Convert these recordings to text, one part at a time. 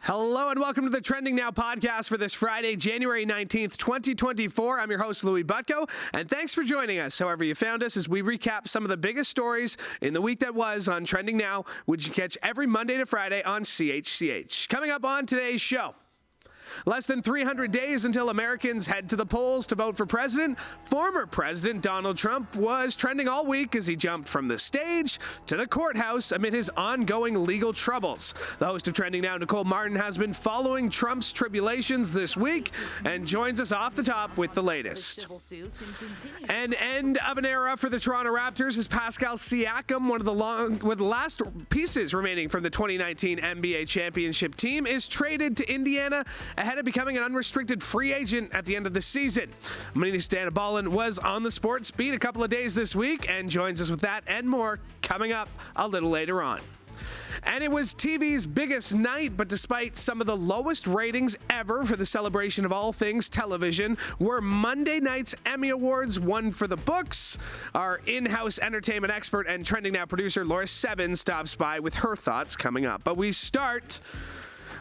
Hello and welcome to the Trending Now podcast for this Friday, January 19th, 2024. I'm your host, Louie Butko, and thanks for joining us, however you found us, as we recap some of the biggest stories in the week that was on Trending Now, which you catch every Monday to Friday on CHCH. Coming up on today's show, less than 300 days until Americans head to the polls to vote for president. Former President Donald Trump was trending all week as he jumped from the stage to the courthouse amid his ongoing legal troubles. The host of Trending Now, Nicole Martin, has been following Trump's tribulations this week and joins us off the top with the latest. An end of an era for the Toronto Raptors as Pascal Siakam, one of the last pieces remaining from the 2019 NBA championship team, is traded to Indiana ahead of becoming an unrestricted free agent at the end of the season. Manesa Dhanabalan was on the sports beat a couple of days this week and joins us with that and more coming up a little later on. And it was TV's biggest night, but despite some of the lowest ratings ever for the celebration of all things television, were Monday night's Emmy Awards, one for the books. Our in-house entertainment expert and Trending Now producer Laura Sebben stops by with her thoughts coming up. But we start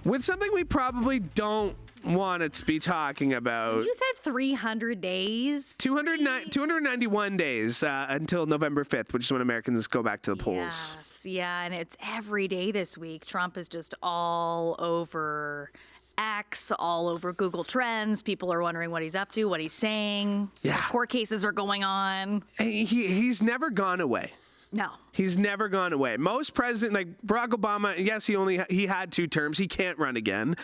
with something we probably don't want to be talking about. You said 300 days? 291 days until November 5th, which is when Americans go back to the polls. Yes, yeah, and it's every day this week. Trump is just all over X, all over Google Trends. People are wondering what he's up to, what he's saying. Yeah. Court cases are going on. He's never gone away. No. He's never gone away. Most presidents, like Barack Obama, yes, he had 2 terms. He can't run again.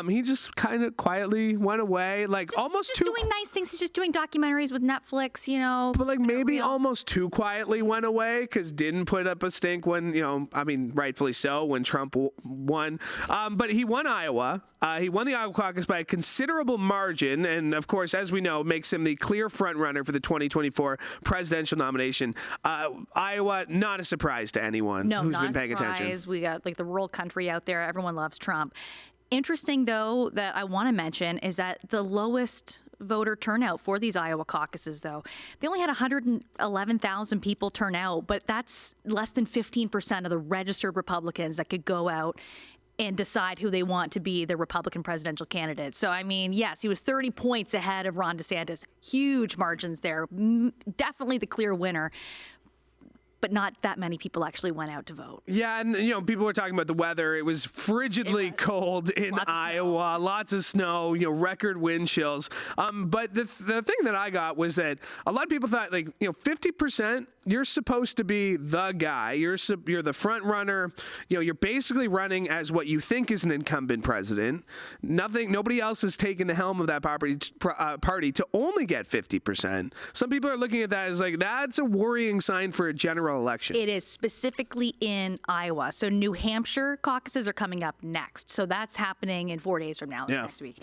He just kind of quietly went away, like almost just doing nice things. He's just doing documentaries with Netflix, you know. But like maybe almost too quietly went away because didn't put up a stink when, rightfully so, when Trump won. But he won Iowa. He won the Iowa caucus by a considerable margin, and of course, as we know, makes him the clear frontrunner for the 2024 presidential nomination. Iowa, not a surprise to anyone who's been paying attention. We got like the rural country out there. Everyone loves Trump. Interesting, though, that I want to mention is that the lowest voter turnout for these Iowa caucuses, though, they only had 111,000 people turn out, but that's less than 15% of the registered Republicans that could go out and decide who they want to be the Republican presidential candidate. So, I mean, yes, he was 30 points ahead of Ron DeSantis. Huge margins there. Definitely the clear winner. But not that many people actually went out to vote. Yeah, and people were talking about the weather. It was frigidly cold in Iowa, lots of snow, record wind chills. But the thing that I got was that a lot of people thought 50%, you're supposed to be the guy. You're the front runner. You're basically running as what you think is an incumbent president. Nobody else has taken the helm of that party to only get 50%. Some people are looking at that as that's a worrying sign for a general election. It is specifically in Iowa. So New Hampshire caucuses are coming up next. So that's happening in 4 days from now, next week.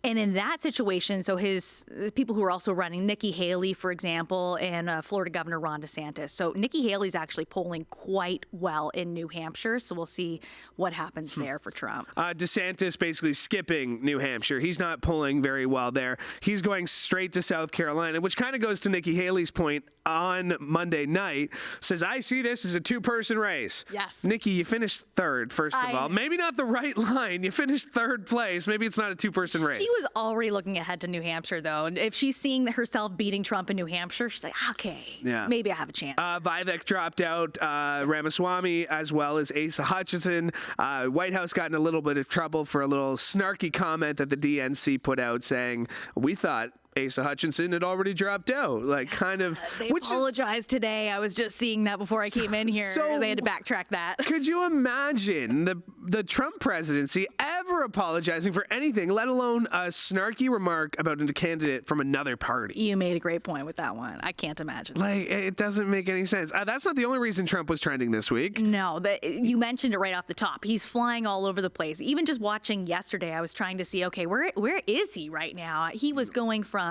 And in that situation, so the people who are also running, Nikki Haley, for example, and Florida Governor Ron DeSantis. So Nikki Haley's actually polling quite well in New Hampshire. So we'll see what happens there for Trump. DeSantis basically skipping New Hampshire. He's not polling very well there. He's going straight to South Carolina, which kind of goes to Nikki Haley's point on Monday night. Says, I see this as a 2-person race. Yes. Nikki, you finished 3rd, first of all. Maybe not the right line. You finished 3rd place. Maybe it's not a 2-person race. She was already looking ahead to New Hampshire, though. And if she's seeing herself beating Trump in New Hampshire, she's like, okay, maybe I have a chance. Vivek dropped out, Ramaswamy, as well as Asa Hutchinson. White House got in a little bit of trouble for a little snarky comment that the DNC put out saying, we thought Asa Hutchinson had already dropped out, They apologized today. I was just seeing that before I came in here. So they had to backtrack that. Could you imagine the Trump presidency ever apologizing for anything, let alone a snarky remark about a candidate from another party? You made a great point with that one. I can't imagine. It doesn't make any sense. That's not the only reason Trump was trending this week. No, you mentioned it right off the top. He's flying all over the place. Even just watching yesterday, I was trying to see, okay, where is he right now? He was going from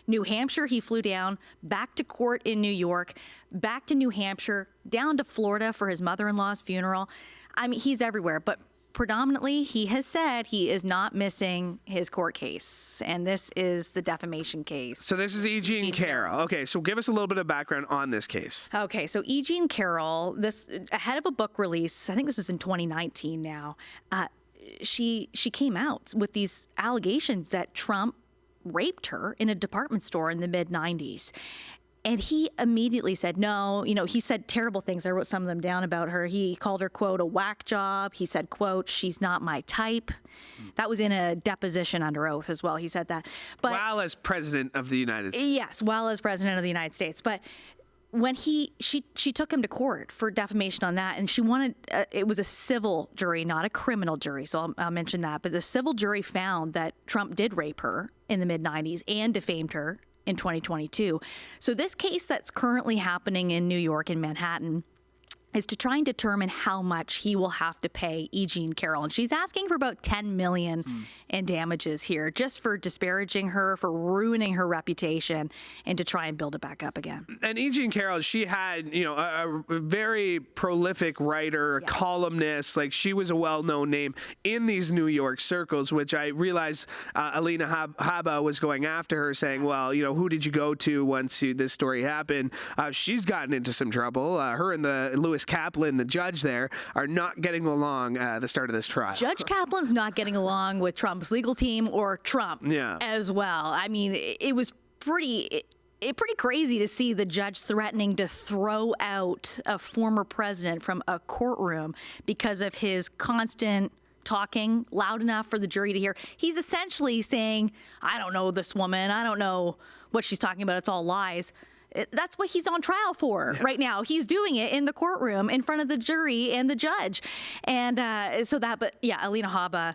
New Hampshire, he flew down, back to court in New York, back to New Hampshire, down to Florida for his mother-in-law's funeral. I mean, he's everywhere. But predominantly, he has said he is not missing his court case, and this is the defamation case. So this is E. Jean Carroll. Okay, so give us a little bit of background on this case. Okay, so E. Jean Carroll, this ahead of a book release, I think this was in 2019 now, she came out with these allegations that Trump raped her in a department store in the mid-90s. And he immediately said, no, he said terrible things. I wrote some of them down about her. He called her, quote, a whack job. He said, quote, she's not my type. That was in a deposition under oath as well. He said that. But while as president of the United States. Yes, while as president of the United States. But when she took him to court for defamation on that, and she wanted, it was a civil jury, not a criminal jury, so I'll mention that. But the civil jury found that Trump did rape her in the mid-90s and defamed her in 2022. So this case that's currently happening in New York in Manhattan is to try and determine how much he will have to pay E. Jean Carroll. And she's asking for about $10 million in damages here, just for disparaging her, for ruining her reputation, and to try and build it back up again. And E. Jean Carroll, she had, a very prolific writer, Yes. columnist. Like, she was a well-known name in these New York circles, which I realized Alina Habba was going after her, saying, well, who did you go to once this story happened? She's gotten into some trouble. Her and the Lewis Kaplan, the judge there, are not getting along at the start of this trial. Judge Kaplan's not getting along with Trump's legal team or Trump as well. I mean, it was pretty crazy to see the judge threatening to throw out a former president from a courtroom because of his constant talking loud enough for the jury to hear. He's essentially saying, I don't know this woman. I don't know what she's talking about. It's all lies. That's what he's on trial for right now. He's doing it in the courtroom in front of the jury and the judge. And Alina Habba,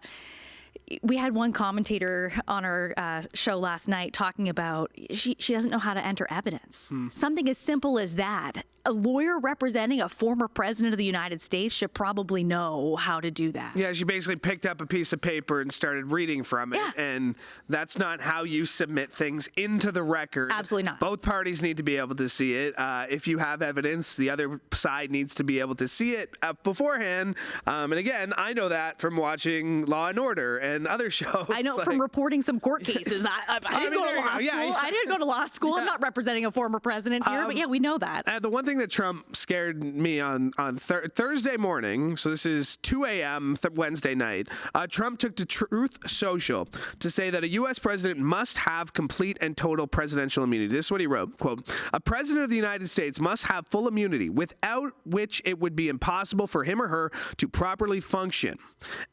we had one commentator on our show last night talking about she doesn't know how to enter evidence. Something as simple as that. A lawyer representing a former president of the United States should probably know how to do that. Yeah, she basically picked up a piece of paper and started reading from it. Yeah. And that's not how you submit things into the record. Absolutely not. Both parties need to be able to see it. If you have evidence, the other side needs to be able to see it beforehand. And again, I know that from watching Law and Order and other shows. I know from reporting some court cases. I didn't go to law school. Yeah. I didn't go to law school. I'm not representing a former president here, but yeah, we know that. The one thing that Trump scared me on Thursday morning, so this is 2 a.m. Wednesday night, Trump took to Truth Social to say that a U.S. president must have complete and total presidential immunity. This is what he wrote, quote, a president of the United States must have full immunity, without which it would be impossible for him or her to properly function.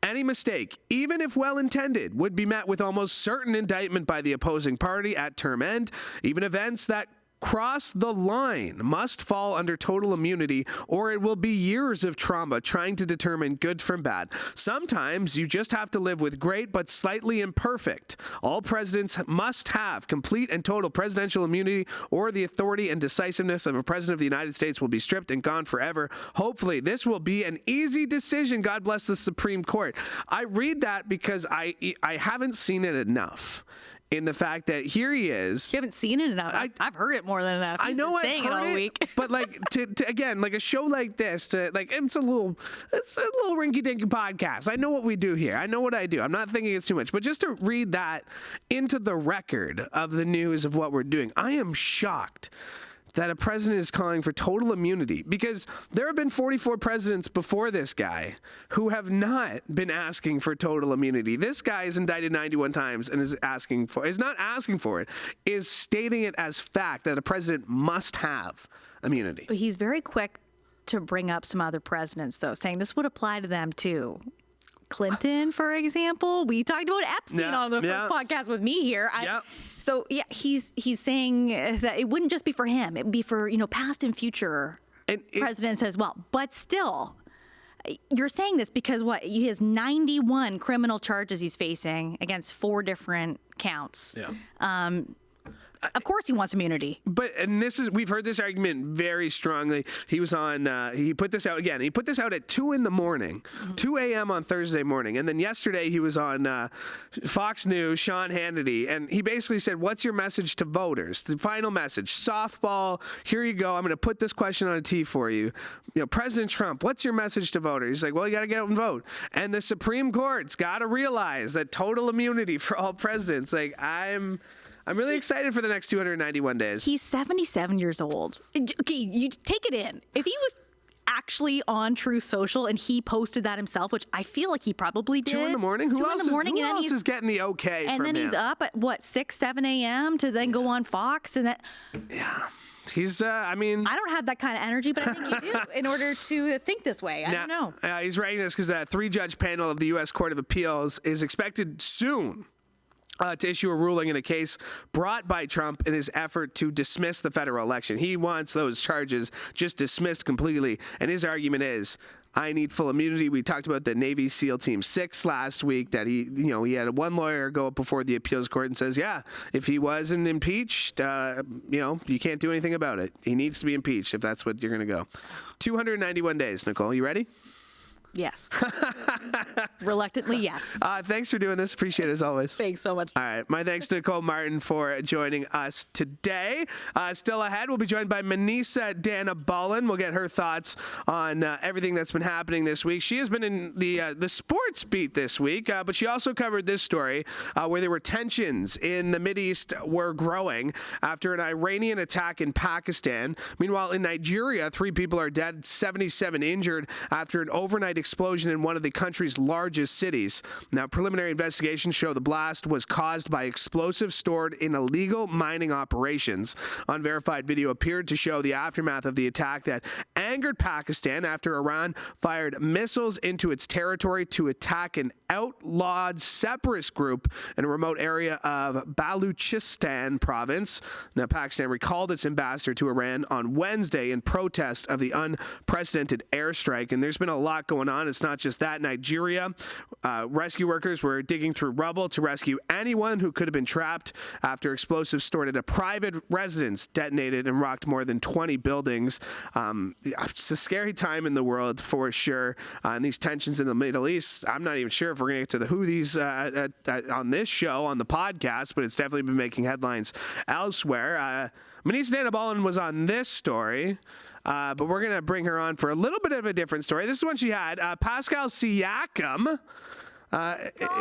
Any mistake, even if well-intended, would be met with almost certain indictment by the opposing party at term end. Even events that cross the line must fall under total immunity, or it will be years of trauma trying to determine good from bad. Sometimes you just have to live with great but slightly imperfect. All presidents must have complete and total presidential immunity, or the authority and decisiveness of a president of the United States will be stripped and gone forever. Hopefully, this will be an easy decision. God bless the Supreme Court. I read that because I haven't seen it enough. In the fact that here he is. You haven't seen it enough. I've heard it more than enough. I know I've saying heard it all week. But to again, like a show like this, it's a little rinky-dinky podcast. I know what we do here. I know what I do. I'm not thinking it's too much. But just to read that into the record of the news of what we're doing, I am shocked that a president is calling for total immunity, because there have been 44 presidents before this guy who have not been asking for total immunity. This guy is indicted 91 times and is not asking for it, is stating it as fact that a president must have immunity. He's very quick to bring up some other presidents, though, saying this would apply to them too. Clinton, for example. We talked about Epstein on the first podcast with me here. So he's saying that it wouldn't just be for him; it would be for past and future presidents as well. But still, you're saying this because he has 91 criminal charges he's facing against 4 different counts. Of course he wants immunity. And we've heard this argument very strongly. He was on, he put this out again. He put this out at 2 a.m, 2 a.m. on Thursday morning. And then yesterday he was on Fox News, Sean Hannity, and he basically said, what's your message to voters? The final message, softball, here you go. I'm going to put this question on a tee for you. President Trump, what's your message to voters? He's like, well, you got to get out and vote. And the Supreme Court's got to realize that total immunity for all presidents. Like, I'm really excited for the next 291 days. He's 77 years old. Okay, you take it in. If he was actually on Truth Social and he posted that himself, which I feel like he probly did. 2 in the morning? Who else is getting the okay from him? And then he's up at, 6, 7 a.m. to then go on Fox? And that. Yeah. He's, I don't have that kind of energy, but I think you do in order to think this way. I don't know. He's writing this because a 3-judge panel of the U.S. Court of Appeals is expected soon to issue a ruling in a case brought by Trump in his effort to dismiss the federal election. He wants those charges just dismissed completely. And his argument is, I need full immunity. We talked about the Navy SEAL Team 6 last week that he had one lawyer go up before the appeals court and says, yeah, if he wasn't impeached, you can't do anything about it. He needs to be impeached if that's what you're going to go. 291 days, Nicole. You ready? Yes. Reluctantly, yes. Thanks for doing this. Appreciate it as always. Thanks so much. All right. My thanks to Nicole Martin for joining us today. Still ahead, we'll be joined by Manesa Dhanabalan. We'll get her thoughts on everything that's been happening this week. She has been in the sports beat this week, but she also covered this story where there were tensions in the Mideast were growing after an Iranian attack in Pakistan. Meanwhile, in Nigeria, 3 people are dead, 77 injured after an overnight explosion in one of the country's largest cities. Now, preliminary investigations show the blast was caused by explosives stored in illegal mining operations. Unverified video appeared to show the aftermath of the attack that angered Pakistan after Iran fired missiles into its territory to attack an outlawed separatist group in a remote area of Baluchistan province. Now, Pakistan recalled its ambassador to Iran on Wednesday in protest of the unprecedented airstrike, and there's been a lot going on. It's not just that. Nigeria, rescue workers were digging through rubble to rescue anyone who could have been trapped after explosives stored at a private residence detonated and rocked more than 20 buildings. It's a scary time in the world for sure. And these tensions in the Middle East, I'm not even sure if we're going to get to the Houthis on this show, on the podcast, but it's definitely been making headlines elsewhere. Manesa Dhanabalan was on this story. But we're going to bring her on for a little bit of a different story. This is one she had. Pascal Siakam,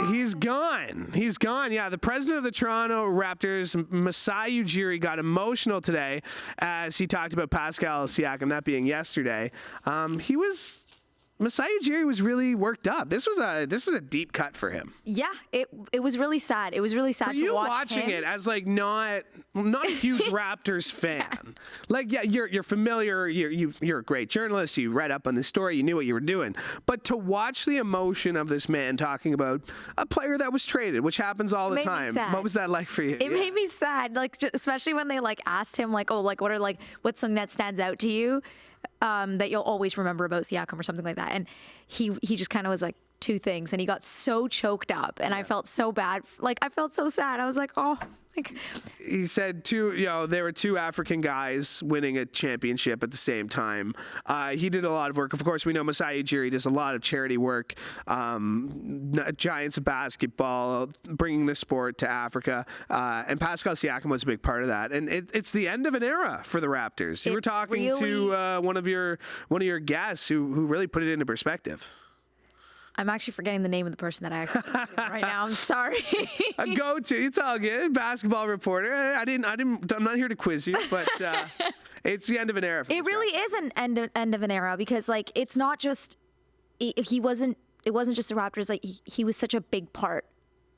he's gone. He's gone. Yeah, the president of the Toronto Raptors, Masai Ujiri, got emotional today as he talked about Pascal Siakam, that being yesterday. Masai Ujiri was really worked up. This was a deep cut for him. Yeah, it was really sad. It was really sad for to you watch watching him. it as like not a huge Raptors fan. Like, yeah, you're familiar. You're a great journalist. You read up on the story. You knew what you were doing. But to watch the emotion of this man talking about a player that was traded, which happens all the time. What was that like for you? It made me sad. Like, especially when they asked him what's something that stands out to you. That you'll always remember about Siakam or something like that. And he just kind of was like, 2 things. And he got so choked up and I felt so bad. Like, I felt so sad. I was like, oh, he said there were 2 African guys winning a championship at the same time. He did a lot of work. Of course, we know Masai Ujiri does a lot of charity work, Giants of basketball, bringing the sport to Africa. And Pascal Siakam was a big part of that. And it's the end of an era for the Raptors. You were talking to one of your guests who really put it into perspective. I'm actually forgetting the name of the person that I actually right now. I'm sorry. A go-to. It's all good. Basketball reporter. I'm not here to quiz you, but it's the end of an era. It really is an end of an era because it's not just it wasn't just the Raptors. Like he was such a big part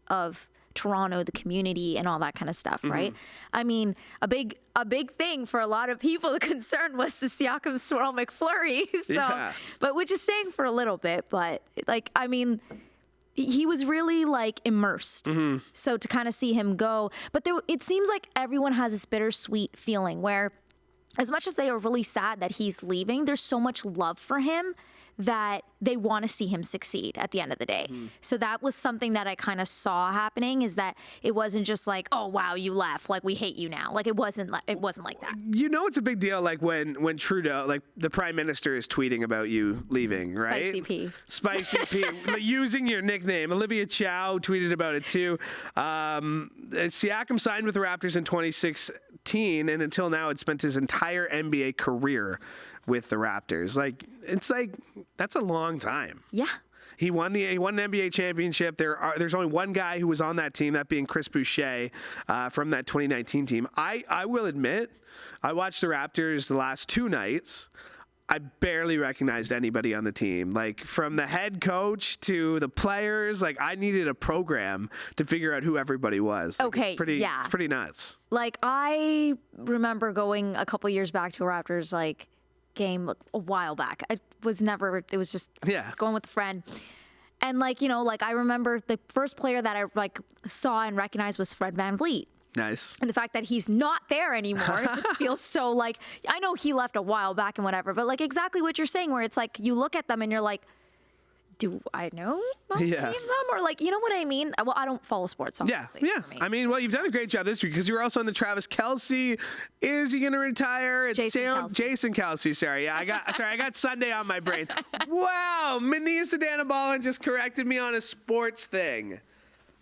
of Toronto, the community, and all that kind of stuff, right? I mean, a big thing for a lot of people concerned was the Siakam swirl McFlurry. So, but which is staying for a little bit, but he was really immersed. So to kind of see him go, but it seems like everyone has this bittersweet feeling where, as much as they are really sad that he's leaving, there's so much love for him that they want to see him succeed at the end of the day. So that was something that I kind of saw happening, is that it wasn't just like, oh wow, you left, like we hate you now. Like it wasn't like that. You know, it's a big deal. Like when Trudeau, like the Prime Minister, is tweeting about you leaving, right? Spicy P. Spicy P. Using your nickname. Olivia Chow tweeted about it too. Siakam signed with the Raptors in 2016, and until now, had spent his entire NBA career with the Raptors. Like, it's like, that's a long time. Yeah. He won an NBA championship. There's only one guy who was on that team, that being Chris Boucher from that 2019 team. I will admit, I watched the Raptors the last 2 nights. I barely recognized anybody on the team. Like, from the head coach to the players, like, I needed a program to figure out who everybody was. Like, Okay, yeah. It's pretty nuts. Like, I remember going a couple years back to a Raptors, like, game a while back. It was just I was going with a friend. And, like, you know, like, I remember the first player that I, like, saw and recognized was Fred VanVleet. Nice. And the fact that he's not there anymore, it just feels so, like, I know he left a while back and whatever, but, like, exactly what you're saying, where it's like you look at them and you're like, do I know any of them? Or, like, you know what I mean? Well, I don't follow sports, obviously. Yeah. I mean, well, you've done a great job this week, because you were also on the Travis Kelce. Is he going to retire? It's Jason Kelce. Sorry. Yeah, I got Sunday on my brain. Wow. Manesa Dhanabalan just corrected me on a sports thing.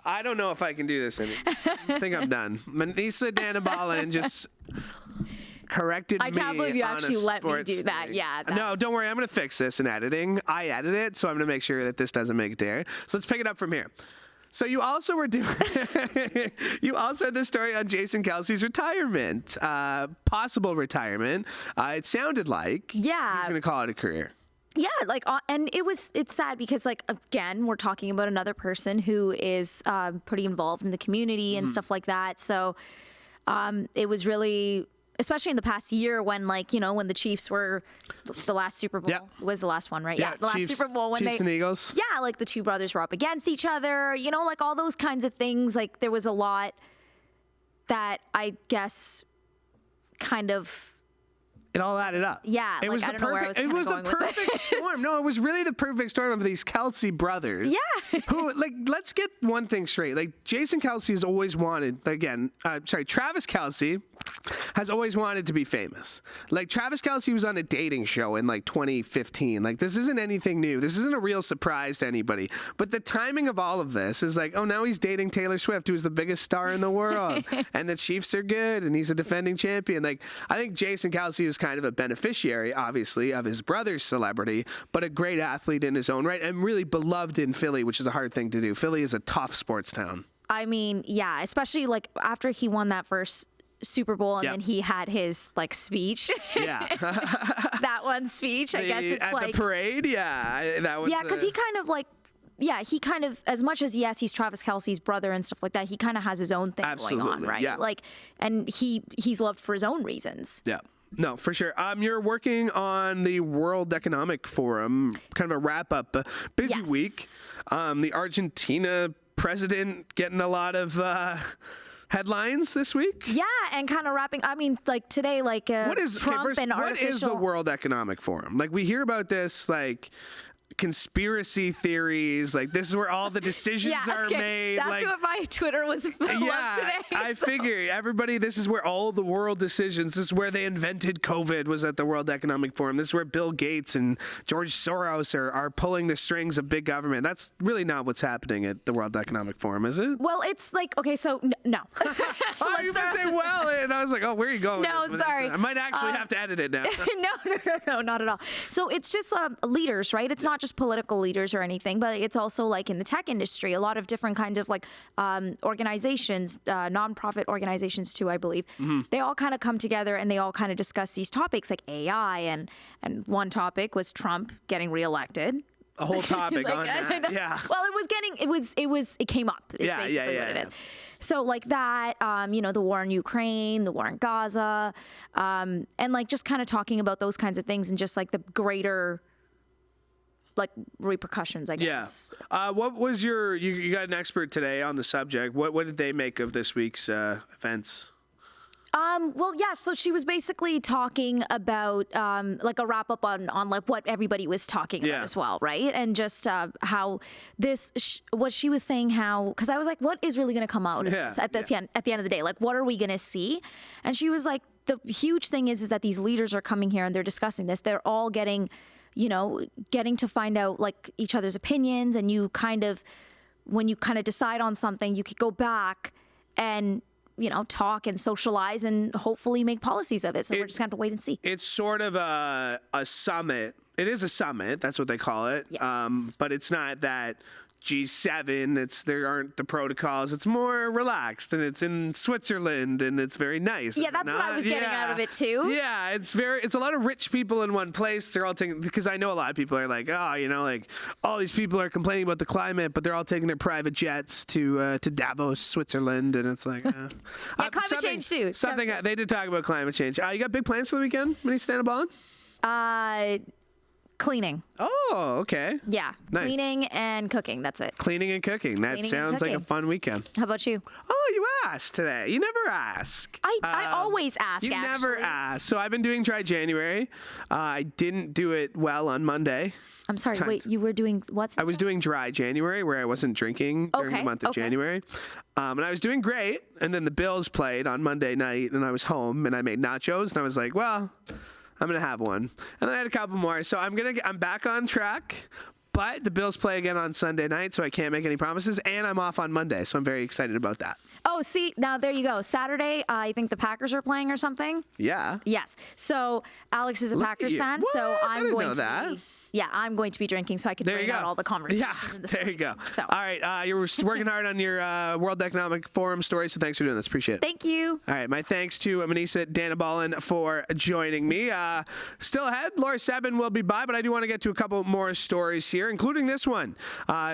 I don't know if I can do this anymore. I think I'm done. Manesa Dhanabalan just corrected me. I can't believe you actually let me do that. Thing. Yeah. No, don't worry. I'm going to fix this in editing. I edit it, so I'm going to make sure that this doesn't make it there. So let's pick it up from here. So you also were doing, you also had this story on Jason Kelce's retirement, possible retirement. It sounded like he's going to call it a career. Yeah, like, and it's sad because, like, again, we're talking about another person who is pretty involved in the community and stuff like that. So it was really, especially in the past year when, like, you know, when the Chiefs were the last Super Bowl was the last one, right? Yeah, the last Super Bowl when Chiefs and Eagles. Yeah, like the two brothers were up against each other, you know, like all those kinds of things. Like, there was a lot that I guess kind of. It all added up. Yeah, it like, was I the don't know where I perfect. was It was the going with perfect this. storm. No, it was really the perfect storm of these Kelce brothers. Yeah. Who, like, let's get one thing straight. Like, Jason Kelce has always wanted. Travis Kelce has always wanted to be famous. Like, Travis Kelce was on a dating show in, like, 2015. Like, this isn't anything new. This isn't a real surprise to anybody. But the timing of all of this is like, oh, now he's dating Taylor Swift, who's the biggest star in the world. And the Chiefs are good, and he's a defending champion. Like, I think Jason Kelce is kind of a beneficiary, obviously, of his brother's celebrity, but a great athlete in his own right, and really beloved in Philly, which is a hard thing to do. Philly is a tough sports town. I mean, yeah, especially, like, after he won that first Super Bowl and then he had his, like, speech. Yeah. That one speech, I guess it's at like. At the parade, yeah. That was. Yeah, because he kind of, like, he kind of, as much as, yes, he's Travis Kelce's brother and stuff like that, he kind of has his own thing going on, right? Yeah. Like, and he's loved for his own reasons. Yeah. No, for sure. You're working on the World Economic Forum, kind of a wrap-up, busy week. The Argentina president getting a lot of headlines this week. Yeah, and kind of wrapping. I mean, like, today, like, Trump and artificial. What is the World Economic Forum? Like, we hear about this, like, conspiracy theories, like, this is where all the decisions are made. That's like, what my Twitter was full of today. I figure everybody, this is where all the world decisions, this is where they invented COVID, was at the World Economic Forum. This is where Bill Gates and George Soros are pulling the strings of big government. That's really not what's happening at the World Economic Forum, is it? Well, it's like, okay, so no. Oh, you were saying well, and I was like, oh, where are you going? No, sorry. I might actually have to edit it now. No, not at all. So it's just leaders, right? It's not just political leaders or anything, but it's also, like, in the tech industry, a lot of different kinds of, like, organizations, nonprofit organizations too, I believe. They all kind of come together and they all kind of discuss these topics, like AI, and one topic was Trump getting reelected. A whole topic on that. Yeah. Well, it came up. Is basically what it is. So, like, that, you know, the war in Ukraine, the war in Gaza, and, like, just kind of talking about those kinds of things and just, like, the greater, like, repercussions, I guess. Yeah. What was you got an expert today on the subject. What did they make of this week's events? Well, yeah. So she was basically talking about like a wrap up on like what everybody was talking about as well, right? And just how what she was saying, how, because I was like, what is really going to come out at the end of the day? Like, what are we going to see? And she was like, the huge thing is that these leaders are coming here and they're discussing this. They're all getting to find out like each other's opinions, and when you kind of decide on something, you could go back and talk and socialize and hopefully make policies of it. So we're just going to have to wait and see. It's sort of a summit. It is a summit. That's what they call it. Yes. But it's not that G7. There aren't the protocols. It's more relaxed, and it's in Switzerland, and it's very nice. Yeah, that's what I was getting out of it too. Yeah, it's a lot of rich people in one place. They're all taking, because I know a lot of people are like, like all these people are complaining about the climate, but they're all taking their private jets to Davos, Switzerland, and it's like, yeah, climate change too. They did talk about climate change. You got big plans for the weekend, Manesa Dhanabalan? Cleaning. Oh, okay. Yeah. Nice. Cleaning and cooking. That's it. Cleaning and cooking. That sounds like a fun weekend. How about you? Oh, you asked today. You never ask. I always ask, You never ask. So I've been doing Dry January. I didn't do it well on Monday. I'm sorry. Wait, you were doing what? I was doing Dry January, where I wasn't drinking during the month of January. And I was doing great. And then the Bills played on Monday night, and I was home, and I made nachos, and I was like, well, I'm going to have one. And then I had a couple more. So I'm back on track, but the Bills play again on Sunday night, so I can't make any promises, and I'm off on Monday, so I'm very excited about that. Oh, see, now there you go. Saturday, I think the Packers are playing or something. Yeah. Yes. So Alex is a Packers fan, so I'm going to be... Yeah, I'm going to be drinking so I can drain out all the conversations. Yeah, there you go. So. All right, you're working hard on your World Economic Forum story, so thanks for doing this. Appreciate it. Thank you. All right, my thanks to Manesa Dhanabalan for joining me. Still ahead, Sebben will be by, but I do want to get to a couple more stories here, including this one,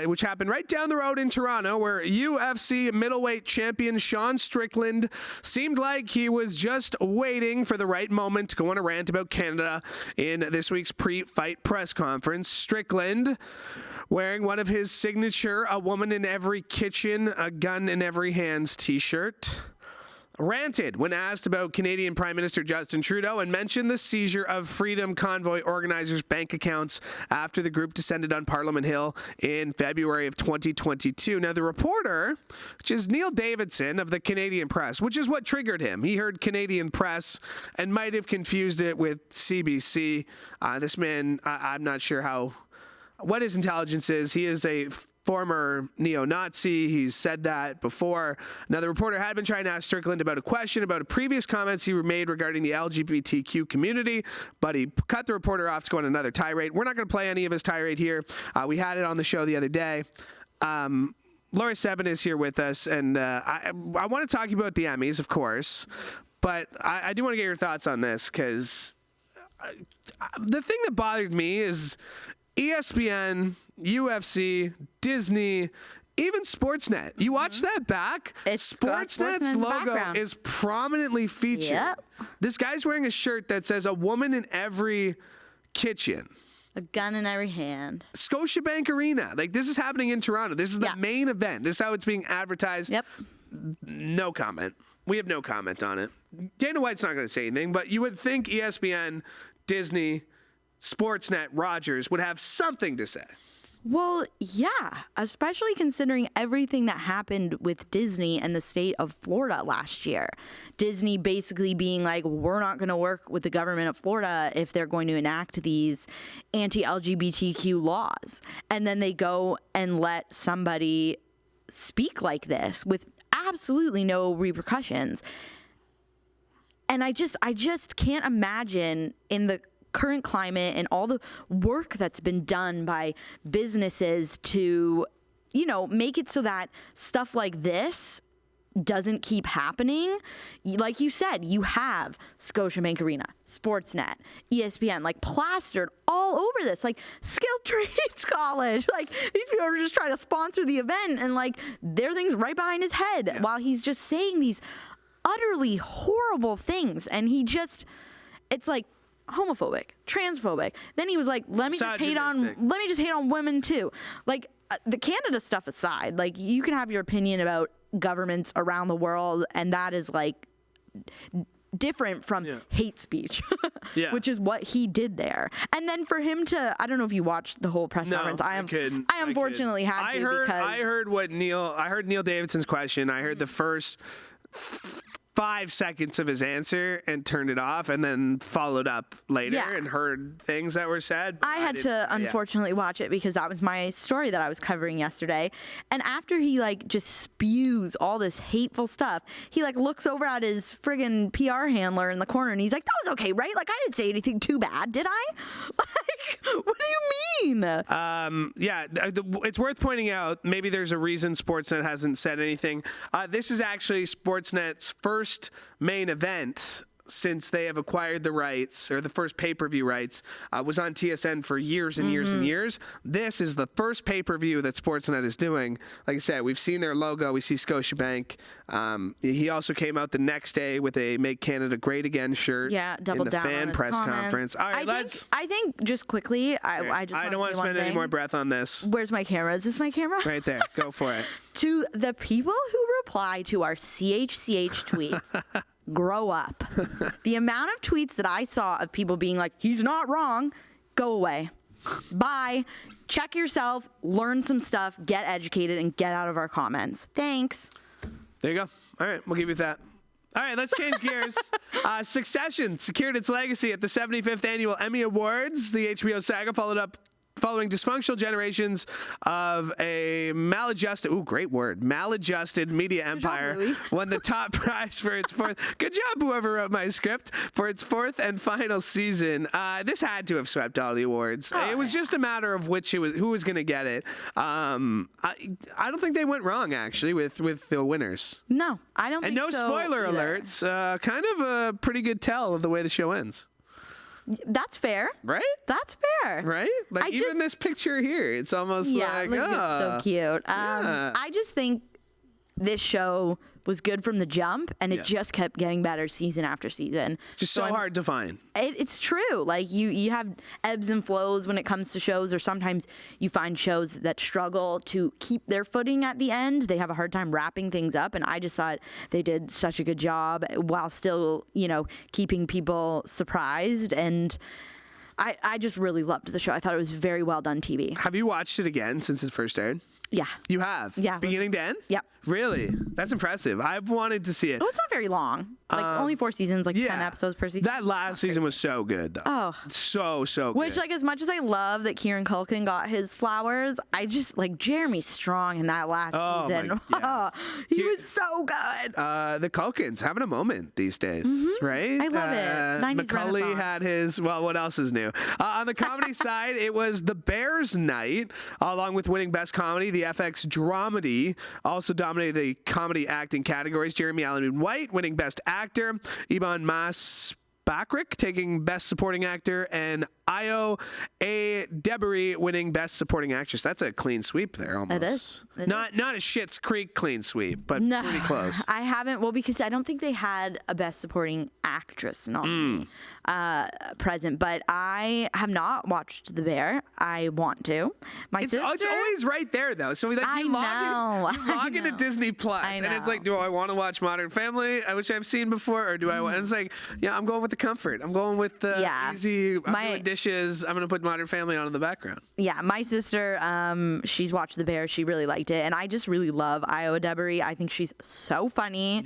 which happened right down the road in Toronto, where UFC middleweight champion Sean Strickland seemed like he was just waiting for the right moment to go on a rant about Canada in this week's pre-fight press conference. Strickland, wearing one of his signature "A Woman in Every Kitchen, a Gun in Every Hands" t-shirt, ranted when asked about Canadian Prime Minister Justin Trudeau and mentioned the seizure of Freedom Convoy organizers' bank accounts after the group descended on Parliament Hill in February of 2022. Now, the reporter, which is Neil Davidson of the Canadian Press, which is what triggered him. He heard Canadian Press and might have confused it with CBC. This man, I'm not sure what his intelligence is. He is a former neo-Nazi. He's said that before. Now, the reporter had been trying to ask Strickland about a question about previous comments he made regarding the LGBTQ community, but he cut the reporter off to go on another tirade. We're not going to play any of his tirade here. We had it on the show the other day. Louie Sebben is here with us, and I want to talk about the Emmys, of course, but I do want to get your thoughts on this, because the thing that bothered me is ESPN, UFC, Disney, even Sportsnet. You watch that back, Sportsnet's logo is prominently featured. Yep. This guy's wearing a shirt that says "A Woman in Every Kitchen, a gun in every hand." Scotiabank Arena. Like, this is happening in Toronto. This is the main event. This is how it's being advertised. Yep. No comment. We have no comment on it. Dana White's not going to say anything, but you would think ESPN, Disney, Sportsnet, Rogers would have something to say. Well, yeah, especially considering everything that happened with Disney and the state of Florida last year. Disney basically being like, we're not going to work with the government of Florida if they're going to enact these anti-LGBTQ laws. And then they go and let somebody speak like this with absolutely no repercussions. And I just can't imagine, in the current climate and all the work that's been done by businesses to, make it so that stuff like this doesn't keep happening. Like you said, you have Scotiabank Arena, Sportsnet, ESPN, like plastered all over this, like Skilled Trades College. Like, these people are just trying to sponsor the event, and like their thing's right behind his head while he's just saying these utterly horrible things. And it's like homophobic, transphobic. Then he was like, let me just hate on women too. Like, the Canada stuff aside, like, you can have your opinion about governments around the world, and that is like different from hate speech, Yeah. which is what he did there. And then for him to, I don't know if you watched the whole press conference. I unfortunately had to because I heard Neil Davidson's question. I heard the first 5 seconds of his answer and turned it off, and then followed up later and heard things that were said. I had to unfortunately watch it because that was my story that I was covering yesterday. And after he like just spews all this hateful stuff, he like looks over at his friggin' PR handler in the corner and he's like, "That was okay, right? Like I didn't say anything too bad, did I?" Like, what do you mean? It's worth pointing out, maybe there's a reason Sportsnet hasn't said anything. This is actually Sportsnet's first main event since they have acquired the rights, or the first pay-per-view rights, was on TSN for years and years and years. This is the first pay-per-view that Sportsnet is doing. Like I said, we've seen their logo. We see Scotiabank. He also came out the next day with a "Make Canada Great Again" shirt. Yeah, double down in the fan press conference. All right, I think just quickly, I don't want to spend any more breath on this. Where's my camera? Is this my camera? Right there. Go for it. To the people who reply to our CHCH tweets, grow up. The amount of tweets that I saw of people being like, "He's not wrong," go away. Bye. Check yourself, learn some stuff, get educated, and get out of our comments. Thanks. There you go. All right, we'll give you that. All right, let's change gears. Succession secured its legacy at the 75th Annual Emmy Awards. The HBO saga following dysfunctional generations of a maladjusted media empire, won the top prize for its fourth. Good job, whoever wrote my script, for its fourth and final season. This had to have swept all the awards. It was just a matter of who was going to get it. I don't think they went wrong actually with the winners. No, I don't. And think no so spoiler either. alerts. Kind of a pretty good tell of the way the show ends. That's fair. Right? That's fair. Right? Like even this picture here, it's almost like, it's so cute. I just think this show was good from the jump, and it just kept getting better season after season. Just so hard to find. It's true. Like you have ebbs and flows when it comes to shows, or sometimes you find shows that struggle to keep their footing at the end. They have a hard time wrapping things up, and I just thought they did such a good job while still, keeping people surprised. And I just really loved the show. I thought it was very well done TV. Have you watched it again since it first aired? Yeah. You have? Yeah. Beginning to end? Yep. Really? That's impressive. I've wanted to see it. Oh, it's not very long. Like only 4 seasons, like 10 episodes per season. That last season was so good, though. Oh. So good. Which, like, as much as I love that Kieran Culkin got his flowers, I just, like, Jeremy Strong in that last season. He was so good. The Culkins having a moment these days, right? I love it. 90s Macaulay Renaissance. had his, what else is new? On the comedy side, it was The Bears Night, along with winning Best Comedy. The FX Dramedy also dominated the comedy acting categories. Jeremy Allen White winning Best Actor. Ibn Bakrik taking Best Supporting Actor, and Io A. Debary winning Best Supporting Actress. That's a clean sweep there, almost. It is. Not a Schitt's Creek clean sweep, but pretty close. I haven't. Well, because I don't think they had a Best Supporting Actress nominee present, but I have not watched The Bear. I want to. It's always right there, though. So you log into Disney Plus, and it's like, do I want to watch Modern Family, which I've seen before, or do I want? And it's like, I'm going with the comfort. I'm going with the easy. I'm doing dishes. I'm going to put Modern Family on in the background. Yeah, my sister, she's watched The Bear. She really liked it, and I just really love Io Debary. I think she's so funny.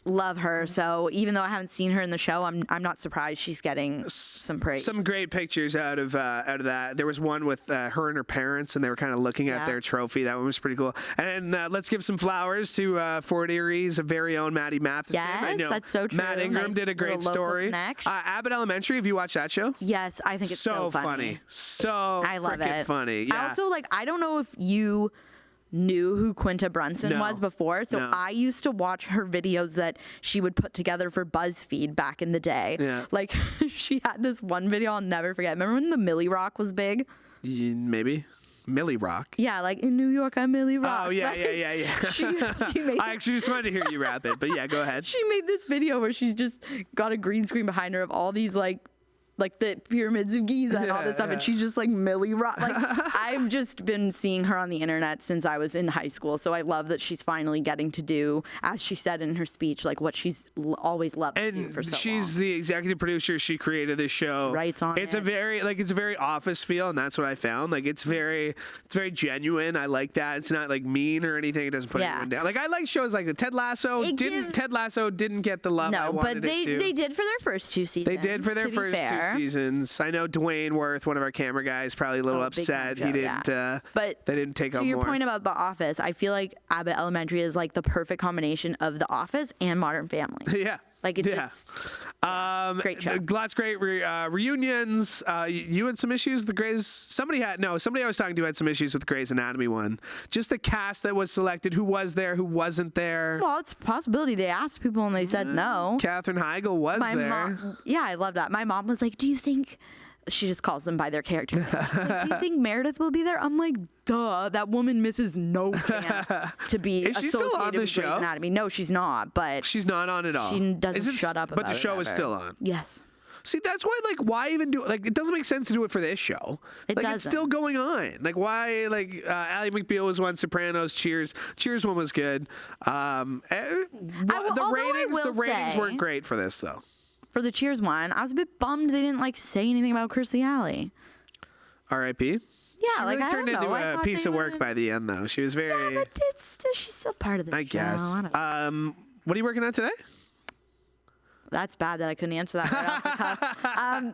Love her. So even though I haven't seen her in the show, I'm not surprised she's getting some praise. Some great pictures out of that. There was one with her and her parents, and they were kind of looking at their trophy. That one was pretty cool. And let's give some flowers to Fort Erie's very own Maddie Matheson. Yes, I know that's so true. Matt Ingram did a great story. Abbott Elementary. Have you watched that show? Yes, I think it's so funny. I love it. Funny. Yeah. I also I don't know if you knew who Quinta Brunson was before. So I used to watch her videos that she would put together for BuzzFeed back in the day. Yeah. Like she had this one video I'll never forget. Remember when the Millie Rock was big? Maybe. Millie Rock. Yeah, like in New York, I'm Millie Rock. Oh, yeah. She made I actually just wanted to hear you rap it, but yeah, go ahead. She made this video where she's just got a green screen behind her of all these like the pyramids of Giza and all this stuff, and she's just like Millie Rock. Like I've just been seeing her on the internet since I was in high school, so I love that she's finally getting to do, as she said in her speech, like what she's always loved to do for so long. She's the executive producer. She created this show. She writes on it's it. It's a very Office feel, and that's what I found. Like it's very genuine. I like that. It's not like mean or anything. It doesn't put anyone down. Like I like shows like the Ted Lasso. Ted Lasso didn't get the love I wanted but it to. they did for their first 2 seasons. They did for their first 2 seasons. I know Dwayne Worth, one of our camera guys, probably a little upset he didn't. But they didn't take on more. To your point about The Office, I feel like Abbott Elementary is like the perfect combination of The Office and Modern Family. Yeah. Like it just great show. Lots of great reunions. You had some issues with the Grey's. Somebody I was talking to had some issues with the Grey's Anatomy one. Just the cast that was selected, who was there, who wasn't there. Well, it's a possibility. They asked people and they said no. Katherine Heigl was there. Mom, I love that. My mom was like, "Do you think?" She just calls them by their character names. Like, do you think Meredith will be there? I'm like, duh, that woman misses no chance to be Is she associated still on the with show? Grey's Anatomy. No, she's not, but She's not on at all. she doesn't shut up about But the show is ever. still on. Yes. See, that's why, like, why even do it? Like, it doesn't make sense to do it for this show. It It's doesn't. still going on. Like, why, like, Ally McBeal was one, Sopranos, Cheers. Cheers one was good. The ratings weren't great for this, though. For the Cheers one, I was a bit bummed they didn't like say anything about Kirstie Alley. R.I.P. Yeah, She like really I turned don't know. into a piece of work by the end, though. She was very. Yeah, but she's still part of the show. I guess. I don't know. What are you working on today? That's bad that I couldn't answer that right off the cuff.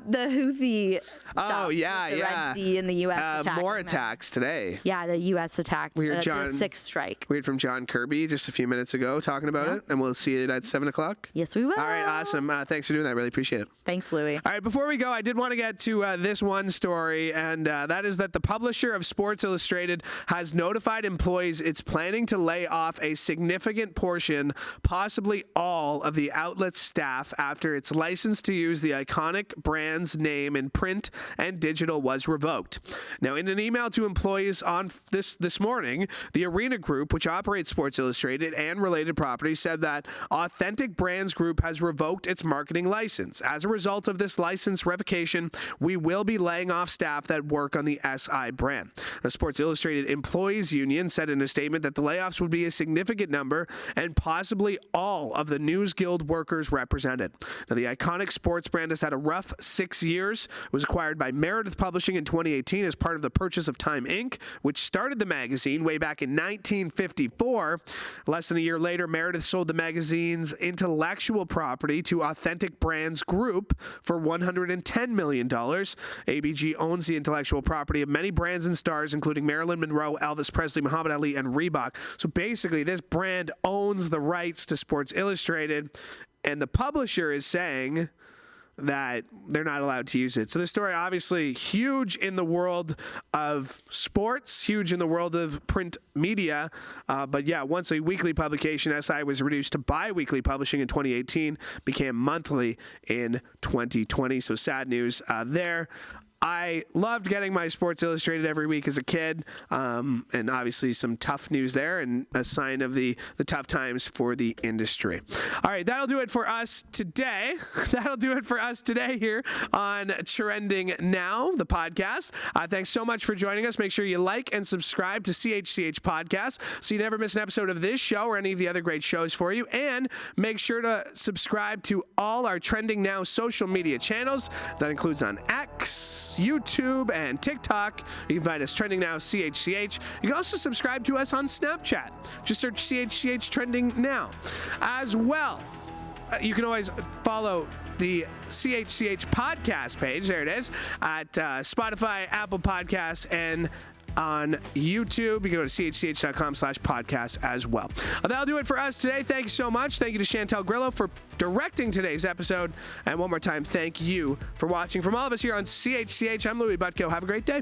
The Houthi stuff with the Red Sea and the U.S. attack. More attacks today. Yeah, the U.S. attacked We heard the John- 6th strike. We heard from John Kirby just a few minutes ago talking about it, and we'll see it at 7 o'clock. Yes, we will. All right, awesome. Thanks for doing that. Really appreciate it. Thanks, Louie. All right, before we go, I did want to get to this one story, and that is that the publisher of Sports Illustrated has notified employees it's planning to lay off a significant portion, possibly all, of the outlet's staff after its license to use the iconic brand's name in print and digital was revoked. Now, in an email to employees on this morning, the Arena Group, which operates Sports Illustrated and related properties, said that Authentic Brands Group has revoked its marketing license. As a result of this license revocation, we will be laying off staff that work on the SI brand. The Sports Illustrated Employees Union said in a statement that the layoffs would be a significant number and possibly all of the News Guild workers represented. Now, the iconic sports brand has had a rough 6 years. It was acquired by Meredith Publishing in 2018 as part of the purchase of Time Inc., which started the magazine way back in 1954. Less than a year later, Meredith sold the magazine's intellectual property to Authentic Brands Group for $110 million. ABG owns the intellectual property of many brands and stars, including Marilyn Monroe, Elvis Presley, Muhammad Ali, and Reebok. So basically, this brand owns the rights to Sports Illustrated, and the publisher is saying that they're not allowed to use it. So this story, obviously huge in the world of sports, huge in the world of print media. But yeah, once a weekly publication, SI was reduced to bi-weekly publishing in 2018, became monthly in 2020. So sad news there. I loved getting my Sports Illustrated every week as a kid, and obviously some tough news there and a sign of the tough times for the industry. All right, that'll do it for us today. That'll do it for us today here on Trending Now, the podcast. Thanks so much for joining us. Make sure you like and subscribe to CHCH Podcast so you never miss an episode of this show or any of the other great shows for you. And make sure to subscribe to all our Trending Now social media channels. That includes on X, YouTube, and TikTok. You can find us Trending Now CHCH. You can also subscribe to us on Snapchat. Just search CHCH Trending Now. As well, you can always follow the CHCH podcast page, there it is, at Spotify, Apple Podcasts, and on YouTube. You can go to chch.com/podcast as well. That'll do it for us today. Thank you so much. Thank you to Chantel Grillo for directing today's episode. And one more time, thank you for watching. From all of us here on CHCH, I'm Louie Butko. Have a great day.